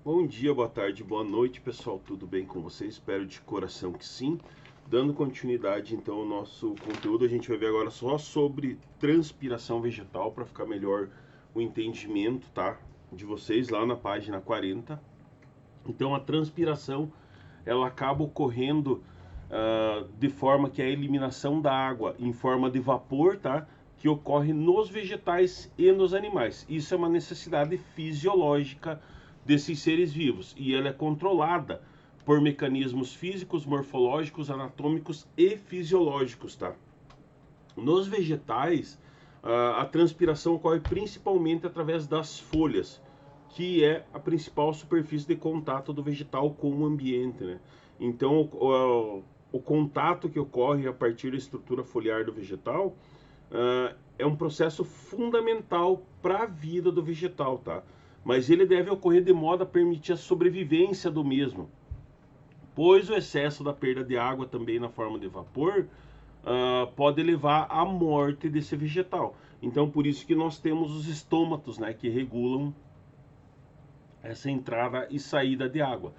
Bom dia, boa tarde, boa noite, pessoal. Tudo bem com vocês? Espero de coração que sim. Dando continuidade então ao nosso conteúdo, a gente vai ver agora só sobre transpiração vegetal para ficar melhor o entendimento, tá? De vocês lá na página 40. Então a transpiração ela acaba ocorrendo de forma que a eliminação da água em forma de vapor, tá? Que ocorre nos vegetais e nos animais. Isso é uma necessidade fisiológica desses seres vivos e ela é controlada por mecanismos físicos, morfológicos, anatômicos e fisiológicos, tá? Nos vegetais, a transpiração ocorre principalmente através das folhas, que é a principal superfície de contato do vegetal com o ambiente, né? Então, o contato que ocorre a partir da estrutura foliar do vegetal é um processo fundamental para a vida do vegetal, tá? Mas ele deve ocorrer de modo a permitir a sobrevivência do mesmo, pois o excesso da perda de água também na forma de vapor pode levar à morte desse vegetal. Então, por isso que nós temos os estômatos, né, que regulam essa entrada e saída de água.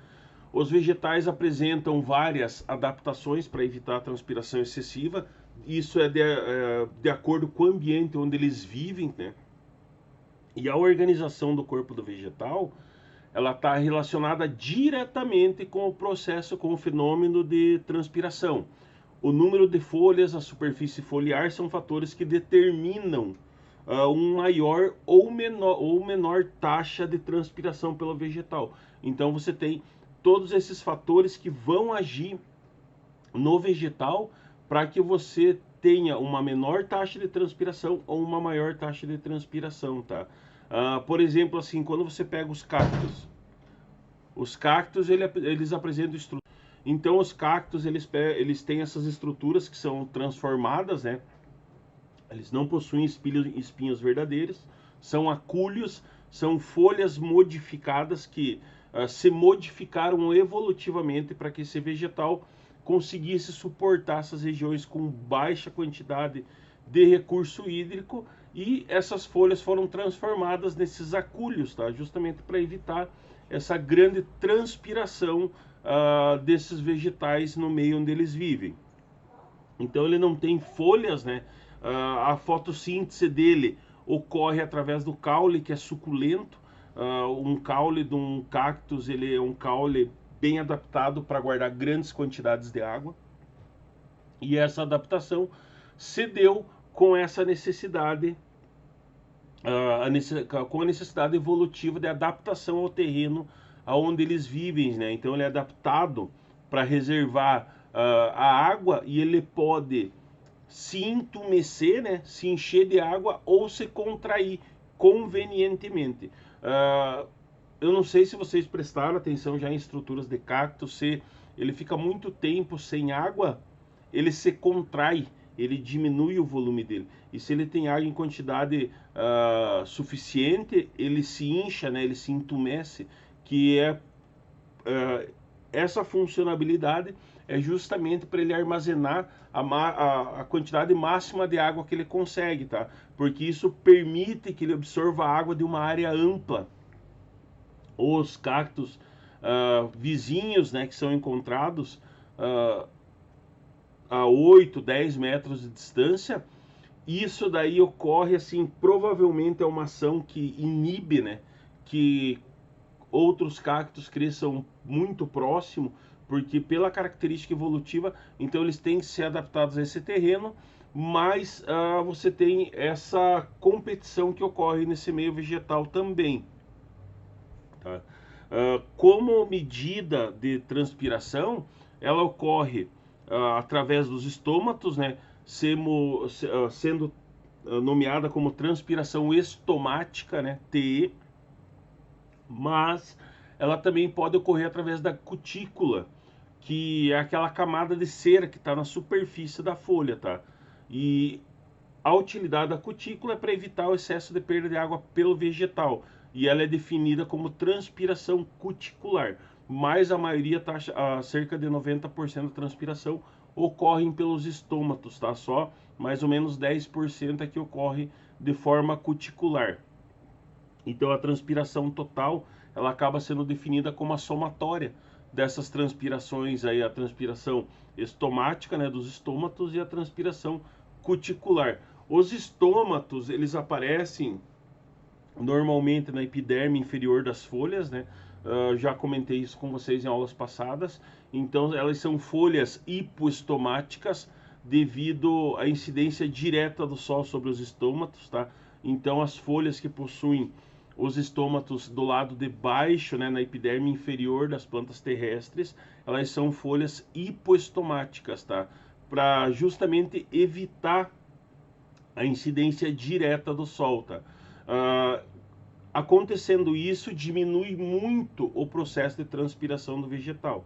Os vegetais apresentam várias adaptações para evitar a transpiração excessiva. Isso é de acordo com o ambiente onde eles vivem, né? E a organização do corpo do vegetal, ela está relacionada diretamente com o processo, com o fenômeno de transpiração. O número de folhas, a superfície foliar são fatores que determinam um maior ou menor taxa de transpiração pelo vegetal. Então você tem todos esses fatores que vão agir no vegetal para que você tenha uma menor taxa de transpiração ou uma maior taxa de transpiração, tá? Por exemplo, assim, quando você pega os cactos eles apresentam estruturas. Então, os cactos eles têm essas estruturas que são transformadas, né? Eles não possuem espinhos verdadeiros, são acúlios, são folhas modificadas que se modificaram evolutivamente para que esse vegetal conseguisse suportar essas regiões com baixa quantidade de recurso hídrico, e essas folhas foram transformadas nesses acúlios, tá? Justamente para evitar essa grande transpiração desses vegetais no meio onde eles vivem. Então ele não tem folhas, né? A fotossíntese dele ocorre através do caule, que é suculento. Um caule de um cactus, ele é um caule bem adaptado para guardar grandes quantidades de água. E essa adaptação se deu com essa necessidade, com a necessidade evolutiva de adaptação ao terreno onde eles vivem, né? Então ele é adaptado para reservar a água, e ele pode se entumecer, né, se encher de água ou se contrair convenientemente. Eu não sei se vocês prestaram atenção já em estruturas de cacto, se ele fica muito tempo sem água, ele se contrai, ele diminui o volume dele. E se ele tem água em quantidade suficiente, ele se incha, né, ele se entumece, que é essa funcionalidade é justamente para ele armazenar a quantidade máxima de água que ele consegue, tá? Porque isso permite que ele absorva a água de uma área ampla. Os cactos vizinhos, né, que são encontrados a 8, 10 metros de distância, isso daí ocorre assim, provavelmente é uma ação que inibe, né, que outros cactos cresçam muito próximo, porque pela característica evolutiva, então eles têm que ser adaptados a esse terreno, mas você tem essa competição que ocorre nesse meio vegetal também, tá? Como medida de transpiração, ela ocorre através dos estômatos, né, sendo nomeada como transpiração estomática, né, TE, mas ela também pode ocorrer através da cutícula, que é aquela camada de cera que está na superfície da folha, tá? E a utilidade da cutícula é para evitar o excesso de perda de água pelo vegetal, e ela é definida como transpiração cuticular, mas a maioria, cerca de 90% da transpiração, ocorrem pelos estômatos, tá? Só mais ou menos 10% é que ocorre de forma cuticular. Então a transpiração total ela acaba sendo definida como a somatória dessas transpirações aí, a transpiração estomática, né, dos estômatos, e a transpiração cuticular. Os estômatos, eles aparecem normalmente na epiderme inferior das folhas, né? Já comentei isso com vocês em aulas passadas. Então, elas são folhas hipoestomáticas devido à incidência direta do sol sobre os estômatos, tá? Então, as folhas que possuem os estômatos do lado de baixo, né, na epiderme inferior das plantas terrestres, elas são folhas hipoestomáticas, tá? Para justamente evitar a incidência direta do sol, tá? Acontecendo isso, diminui muito o processo de transpiração do vegetal.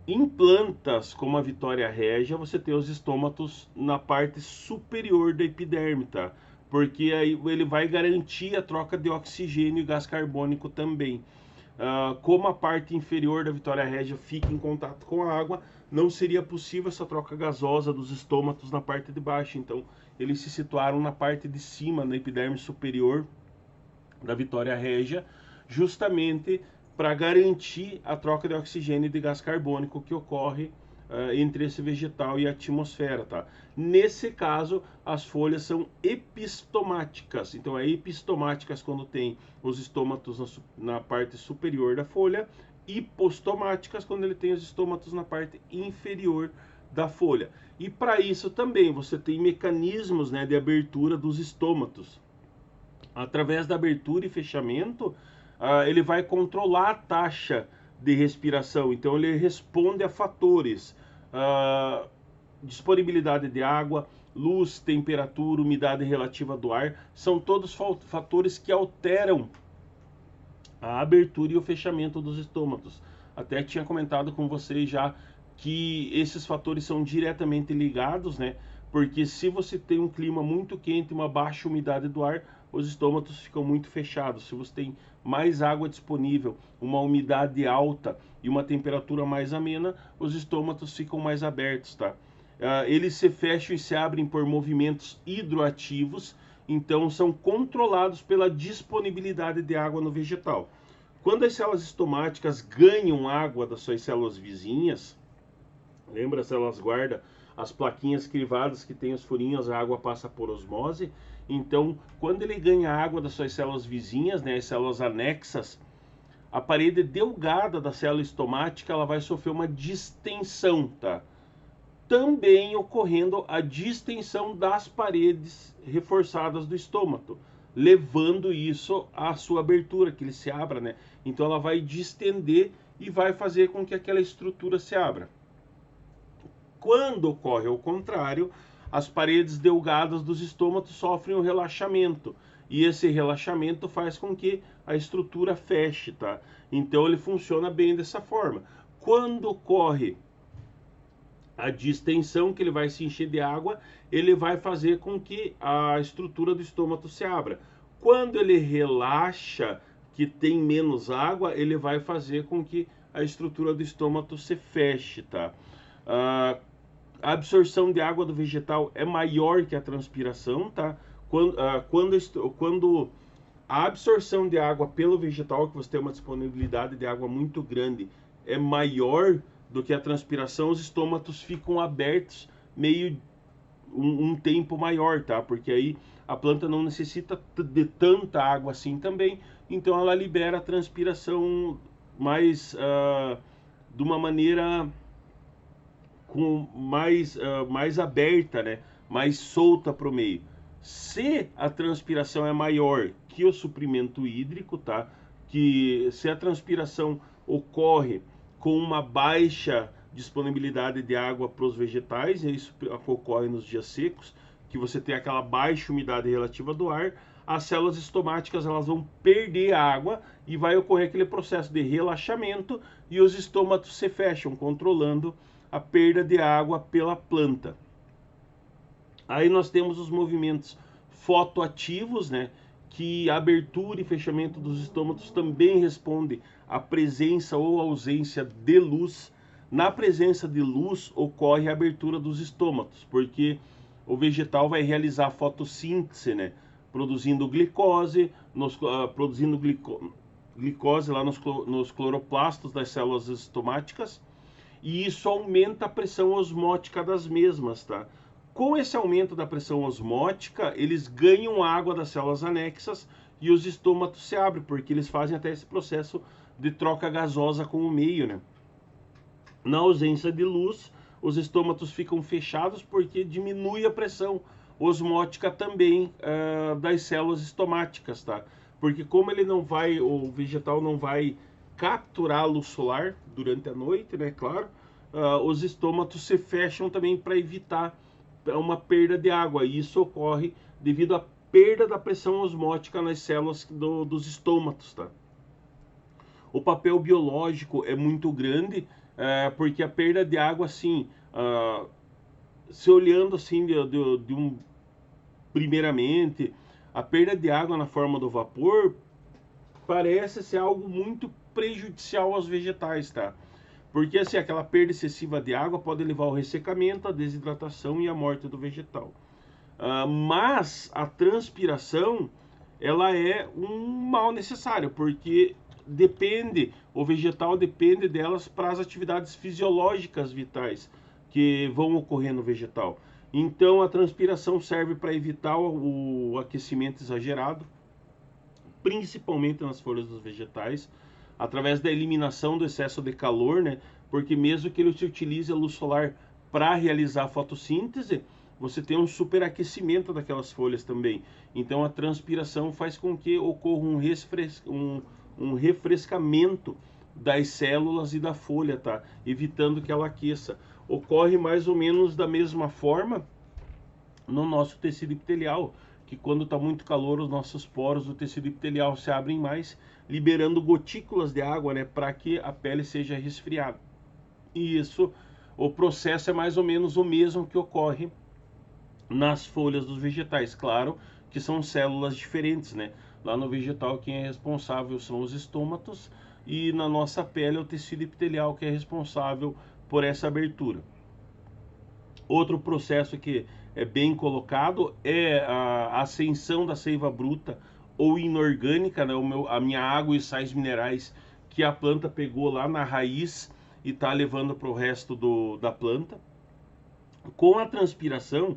Em plantas como a Vitória Regia, você tem os estômatos na parte superior da epiderme, tá? Porque aí ele vai garantir a troca de oxigênio e gás carbônico também. Como a parte inferior da Vitória Regia fica em contato com a água, não seria possível essa troca gasosa dos estômatos na parte de baixo. Então, eles se situaram na parte de cima, na epiderme superior da Vitória Regia, justamente para garantir a troca de oxigênio e de gás carbônico que ocorre entre esse vegetal e a atmosfera, tá? Nesse caso, as folhas são epistomáticas. Então, é epistomáticas quando tem os estômatos na parte superior da folha, hipostomáticas quando ele tem os estômatos na parte inferior da folha. E para isso também você tem mecanismos, né, de abertura dos estômatos. Através da abertura e fechamento, ele vai controlar a taxa de respiração. Então, ele responde a fatores, disponibilidade de água, luz, temperatura, umidade relativa do ar. São todos fatores que alteram a abertura e o fechamento dos estômatos. Até tinha comentado com vocês já que esses fatores são diretamente ligados, né? Porque se você tem um clima muito quente, uma baixa umidade do ar, os estômatos ficam muito fechados. Se você tem mais água disponível, uma umidade alta e uma temperatura mais amena, os estômatos ficam mais abertos, tá? Eles se fecham e se abrem por movimentos hidroativos, então são controlados pela disponibilidade de água no vegetal. Quando as células estomáticas ganham água das suas células vizinhas, lembra se elas guardam as plaquinhas crivadas que tem os furinhos, a água passa por osmose. Então, quando ele ganha água das suas células vizinhas, né, as células anexas, a parede delgada da célula estomática ela vai sofrer uma distensão, tá? Também ocorrendo a distensão das paredes reforçadas do estômago, levando isso à sua abertura, que ele se abra, né? Então ela vai distender e vai fazer com que aquela estrutura se abra. Quando ocorre ao contrário, as paredes delgadas dos estômatos sofrem um relaxamento. E esse relaxamento faz com que a estrutura feche, tá? Então ele funciona bem dessa forma. Quando ocorre a distensão, que ele vai se encher de água, ele vai fazer com que a estrutura do estômago se abra. Quando ele relaxa, que tem menos água, ele vai fazer com que a estrutura do estômago se feche, tá? A absorção de água do vegetal é maior que a transpiração, tá? Quando a absorção de água pelo vegetal, que você tem uma disponibilidade de água muito grande, é maior do que a transpiração, os estômatos ficam abertos meio um tempo maior, tá? Porque aí a planta não necessita de tanta água assim também, então ela libera a transpiração mais de uma maneira mais aberta, né? Mais solta para o meio. Se a transpiração é maior que o suprimento hídrico, tá? Que se a transpiração ocorre com uma baixa disponibilidade de água para os vegetais, e isso ocorre nos dias secos, que você tem aquela baixa umidade relativa do ar, as células estomáticas elas vão perder água e vai ocorrer aquele processo de relaxamento e os estômatos se fecham, controlando a perda de água pela planta. Aí nós temos os movimentos fotoativos, né? Que a abertura e fechamento dos estômatos também responde à presença ou ausência de luz. Na presença de luz ocorre a abertura dos estômatos, porque o vegetal vai realizar fotossíntese, né? Produzindo glicose, glicose lá nos cloroplastos das células estomáticas, e isso aumenta a pressão osmótica das mesmas, tá? Com esse aumento da pressão osmótica, eles ganham água das células anexas e os estômatos se abrem, porque eles fazem até esse processo de troca gasosa com o meio, né? Na ausência de luz, os estômatos ficam fechados porque diminui a pressão osmótica também das células estomáticas, tá? Porque como ele não vai, o vegetal não vai capturar a luz solar durante a noite, né? Claro, os estômatos se fecham também para evitar uma perda de água. E isso ocorre devido à perda da pressão osmótica nas células dos estômatos, tá? O papel biológico é muito grande, porque a perda de água, assim, se olhando assim primeiramente, a perda de água na forma do vapor parece ser algo muito prejudicial aos vegetais, tá? Porque assim, aquela perda excessiva de água pode levar ao ressecamento, à desidratação e à morte do vegetal. Mas a transpiração, ela é um mal necessário, porque o vegetal depende delas para as atividades fisiológicas vitais que vão ocorrer no vegetal. Então a transpiração serve para evitar o aquecimento exagerado, principalmente nas folhas dos vegetais, através da eliminação do excesso de calor, né? Porque mesmo que ele se utilize a luz solar para realizar a fotossíntese, você tem um superaquecimento daquelas folhas também. Então a transpiração faz com que ocorra um refrescamento das células e da folha, tá? Evitando que ela aqueça. Ocorre mais ou menos da mesma forma no nosso tecido epitelial, que quando está muito calor, os nossos poros do tecido epitelial se abrem mais, liberando gotículas de água, né, para que a pele seja resfriada. E isso, o processo é mais ou menos o mesmo que ocorre nas folhas dos vegetais. Claro que são células diferentes, né? Lá no vegetal quem é responsável são os estômatos e na nossa pele é o tecido epitelial que é responsável por essa abertura. Outro processo que é bem colocado é a ascensão da seiva bruta ou inorgânica, né? A minha água e sais minerais que a planta pegou lá na raiz e está levando para o resto da planta. Com a transpiração,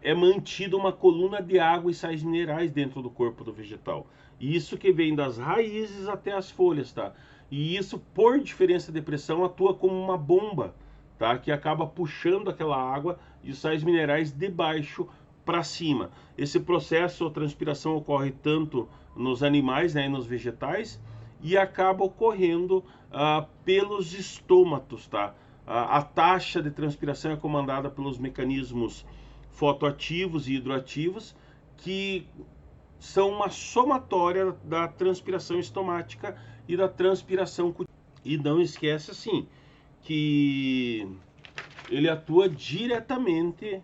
é mantida uma coluna de água e sais minerais dentro do corpo do vegetal. Isso que vem das raízes até as folhas, tá? E isso, por diferença de pressão, atua como uma bomba, tá? Que acaba puxando aquela água e os sais minerais de baixo para cima. Esse processo, a transpiração, ocorre tanto nos animais, né, e nos vegetais, e acaba ocorrendo pelos estômatos, tá? A taxa de transpiração é comandada pelos mecanismos fotoativos e hidroativos, que são uma somatória da transpiração estomática e da transpiração cutânea. E não esquece assim que ele atua diretamente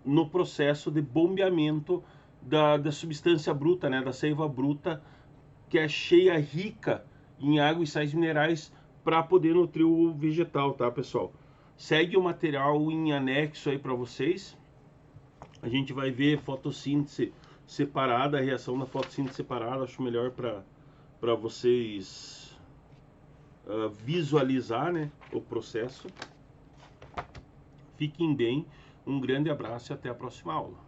no processo de bombeamento da substância bruta, né, da seiva bruta, que é cheia, rica em água e sais minerais para poder nutrir o vegetal, tá, pessoal? Segue o material em anexo aí para vocês. A gente vai ver fotossíntese separada, a reação da fotossíntese separada, acho melhor para vocês visualizar, né, o processo. Fiquem bem, um grande abraço e até a próxima aula.